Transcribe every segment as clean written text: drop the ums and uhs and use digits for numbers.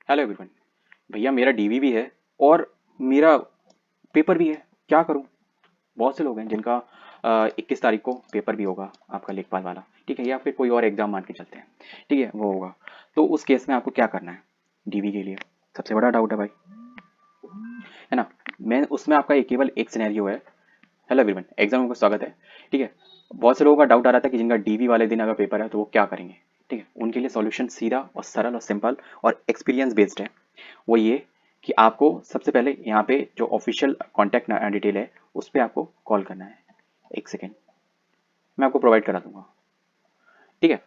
Hello everyone. भैया मेरा DV भी है और मेरा पेपर भी है, क्या करूं? बहुत से लोग हैं जिनका 21 तारीख को पेपर भी होगा, आपका लेखपाल वाला, ठीक है, या फिर कोई और एग्जाम मान के चलते हैं, ठीक है, वो होगा। तो उस केस में आपको क्या करना है डीवी के लिए? सबसे बड़ा डाउट है भाई, है ना? मैं उसमें आपका केवल एक सिनेरियो है। हेलो एवरीवन, एग्जाम का स्वागत है। ठीक है, बहुत से लोगों का डाउट आ रहा था कि जिनका डीवी वाले दिन अगर पेपर है तो वो क्या करेंगे। ठीक है, उनके लिए सॉल्यूशन सीधा और सरल और सिंपल और एक्सपीरियंस बेस्ड है। वो ये कि आपको सबसे पहले यहाँ पे जो ऑफिशियल कॉन्टैक्ट डिटेल है उस पर आपको कॉल करना है। एक सेकेंड, मैं आपको प्रोवाइड करा दूंगा। ठीक है,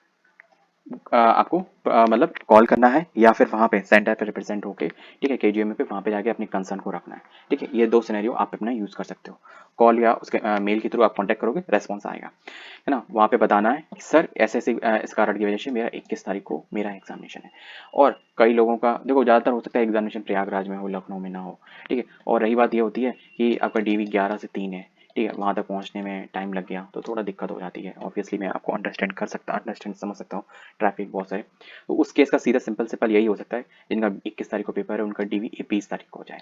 आपको मतलब कॉल करना है या फिर वहाँ पे सेंटर पे रिप्रेजेंट होके, ठीक है, केजीएमए पे वहाँ पे जाके अपनी कंसर्न को रखना है। ठीक है, ये दो सिनेरियो आप अपना यूज़ कर सकते हो। कॉल या उसके मेल के थ्रू आप कांटेक्ट करोगे, रेस्पॉन्स आएगा, है ना? वहाँ पे बताना है कि सर ऐसे ऐसे इस कारण की वजह से मेरा 21 तारीख को मेरा एग्जामिनेशन है। और कई लोगों का देखो, ज़्यादातर हो सकता है एग्जामिनेशन प्रयागराज में हो, लखनऊ में ना हो। ठीक है, और रही बात ये होती है कि आपका डीवी 11 से 3 है। ठीक है, वहाँ तक पहुँचने में टाइम लग गया तो थोड़ा दिक्कत हो जाती है। ऑब्वियसली मैं आपको अंडरस्टैंड समझ सकता हूँ, ट्रैफिक बहुत सारे। तो उस केस का सीधा सिंपल सिंपल यही हो सकता है, जिनका 21 तारीख को पेपर है उनका डीवी 20 तारीख को हो जाए।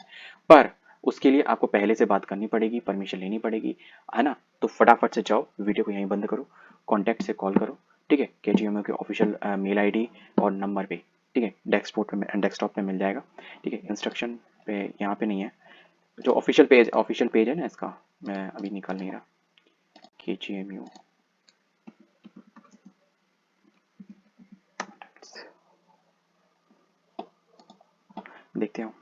पर उसके लिए आपको पहले से बात करनी पड़ेगी, परमिशन लेनी पड़ेगी, है ना? तो फटाफट से जाओ, वीडियो को यहीं बंद करो, कॉन्टैक्ट से कॉल करो। ठीक है, केजीएमओ के ऑफिशियल मेल आईडी और नंबर पे, ठीक है, डेस्कटॉप पे मिल जाएगा। ठीक है, इंस्ट्रक्शन पे यहाँ पे नहीं है, जो ऑफिशियल पेज है ना इसका, मैं अभी निकाल नहीं रहा। केजीएमयू देखते हो,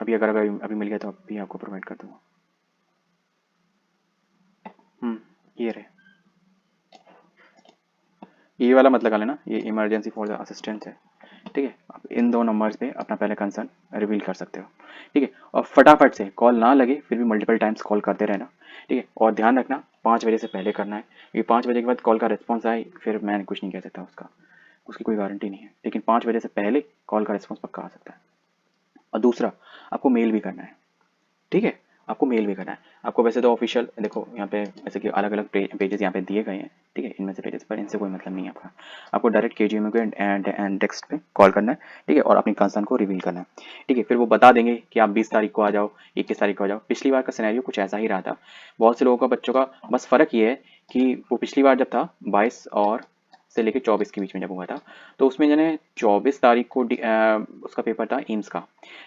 अभी अभी मिल गया तो अभी आपको प्रोवाइड कर दूंगा। ये रहे, ये वाला मत लगा लेना, ये इमरजेंसी फॉर द असिस्टेंस है। ठीक है, आप इन दो नंबर्स पे अपना पहले कंसर्न रिवील कर सकते हो। ठीक है, और फटाफट से कॉल ना लगे फिर भी मल्टीपल टाइम्स कॉल करते रहना। ठीक है, और ध्यान रखना 5 बजे से पहले करना है, क्योंकि 5 बजे के बाद कॉल का रिस्पॉन्स आए फिर मैं कुछ नहीं कह सकता उसका, उसकी कोई गारंटी नहीं है, लेकिन 5 बजे से पहले कॉल का रिस्पॉन्स पक्का आ सकता है। और दूसरा, आपको मेल भी करना है। ठीक है, आपको मेल भी करना है। आपको वैसे तो ऑफिशियल देखो यहाँ पे जैसे कि अलग अलग पेजेस यहाँ पे दिए गए हैं, ठीक है, इनमें से पेजेस पर इनसे कोई मतलब नहीं है आपका। आपको डायरेक्ट केजीएमओ के एंड डेस्क पे कॉल करना है। ठीक है, और अपनी कंसर्न को रिवील करना है। ठीक है, फिर वो बता देंगे कि आप 20 तारीख को आ जाओ, 21 तारीख को आ जाओ। पिछली बार का सिनेरियो कुछ ऐसा ही रहा था। बहुत से लोगों का, बच्चों का बस फ़र्क ये है कि वो पिछली बार जब था 22 और से लेके 24 के बीच में जब हुआ था, तो उसमें जने 24 तारीख को उसका पेपर था एम्स का,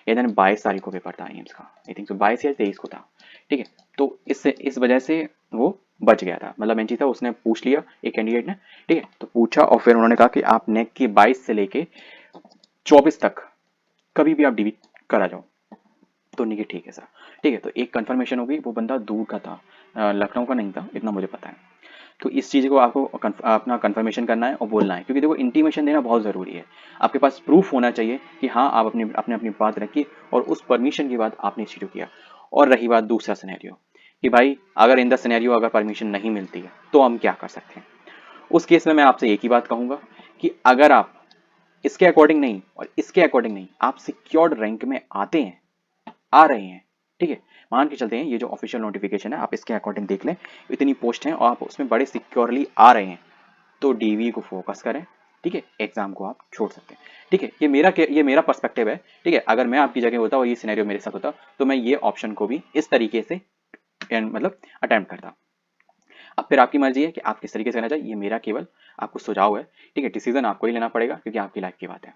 या जने 22 तारीख को पेपर था एम्स का, आई थिंक सो 22 या 23 को था। ठीक है, तो इससे इस वजह से वो बच गया था। मतलब मेन चीज़ था, उसने पूछ लिया एक कैंडिडेट ने। ठीक है, तो पूछा और फिर उन्होंने कहा कि आप नेक की 22 से लेके 24 तक कभी भी आप डीवी करा जाओ। तो नहीं कि ठीक है सर। ठीक है, तो एक कंफर्मेशन हो गई, वो बंदा दूर का था, लखनऊ का नहीं था, इतना मुझे पता है। तो इस चीज़ को आपको अपना कंफर्मेशन करना है और बोलना है, क्योंकि देखो इंटीमेशन देना बहुत ज़रूरी है। आपके पास प्रूफ होना चाहिए कि हाँ आप अपनी अपने अपनी बात रखी और उस परमिशन के बाद आपने इस चीज़ को किया। और रही बात दूसरा सिनेरियो कि भाई अगर इन द सिनेरियो अगर परमिशन नहीं मिलती है तो हम क्या कर सकते हैं, उस केस में मैं आपसे एक ही बात कहूँगा कि अगर आप इसके अकॉर्डिंग नहीं और इसके अकॉर्डिंग नहीं, आप सिक्योर्ड रैंक में आते हैं, आ रहे हैं, ठीक है, मान के चलते हैं ये जो ऑफिशियल नोटिफिकेशन है आप इसके अकॉर्डिंग देख लें, इतनी पोस्ट हैं और आप उसमें बड़े सिक्योरली आ रहे हैं, तो डीवी को फोकस करें। ठीक है, एग्जाम को आप छोड़ सकते हैं। ठीक है, ये मेरा पर्सपेक्टिव है। ठीक है, अगर मैं आपकी जगह होता और ये सिनेरियो मेरे साथ होता तो मैं ये ऑप्शन को भी इस तरीके से मतलब अटेम्प्ट करता। अब फिर आपकी मर्जी है कि आप किस तरीके से करना चाहिए, ये मेरा केवल आपको सुझाव है। ठीक है, डिसीजन आपको ही लेना पड़ेगा क्योंकि आपकी लाइफ की बात है।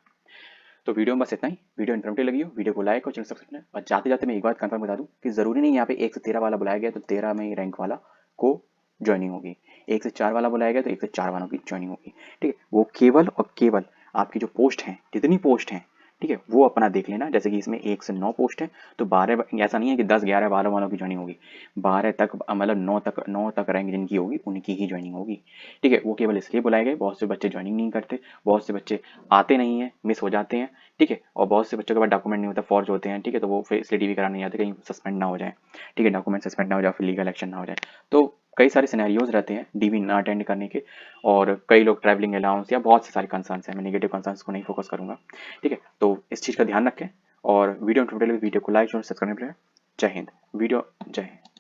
तो वीडियो में बस इतना ही। वीडियो इन्फॉर्मेटिव लगी हो, वीडियो को लाइक और चैनल सब्सक्राइब करें। और जाते जाते मैं एक बात कंफर्म बता दूं कि जरूरी नहीं यहाँ पे 1 से 13 वाला बुलाया गया तो 13 में ही रैंक वाला को ज्वाइनिंग होगी। 1 से 4 वाला बुलाया गया तो 1 से 4 वालों की ज्वाइनिंग होगी। ठीक है, वो केवल और केवल आपकी जो पोस्ट हैं, जितनी पोस्ट हैं, ठीक है, वो अपना देख लेना। जैसे कि इसमें 1 से 9 पोस्ट है तो 12, ऐसा नहीं है कि 10 11 12 वालों की ज्वाइनिंग होगी। 12 तक मतलब 9 तक रैंक जिनकी होगी उनकी ही ज्वाइनिंग होगी। ठीक है, वो केवल इसलिए बुलाए गए, बहुत से बच्चे ज्वाइनिंग नहीं करते, बहुत से बच्चे आते नहीं हैं, मिस हो जाते हैं। ठीक है, और बहुत से बच्चों के पास डॉक्यूमेंट नहीं होता, फॉर्ज होते हैं। ठीक है, तो वो फिर इसलिए डीवी कराने नहीं जाते, कहीं सस्पेंड ना हो जाए। ठीक है, डॉक्यूमेंट सस्पेंड ना हो जाए, फिर लीगल एक्शन ना हो जाए। तो कई सारे सिनेरियोज रहते हैं डीवी ना अटेंड करने के। और कई लोग ट्रैवलिंग अलाउंस या बहुत से सारे कंसर्न्स हैं, मैं नेगेटिव कंसर्न्स को नहीं फोकस करूंगा। ठीक है, तो इस चीज़ का ध्यान रखें और वीडियो को लाइक और सब्सक्राइब करें। जय हिंद। वीडियो जय हिंद।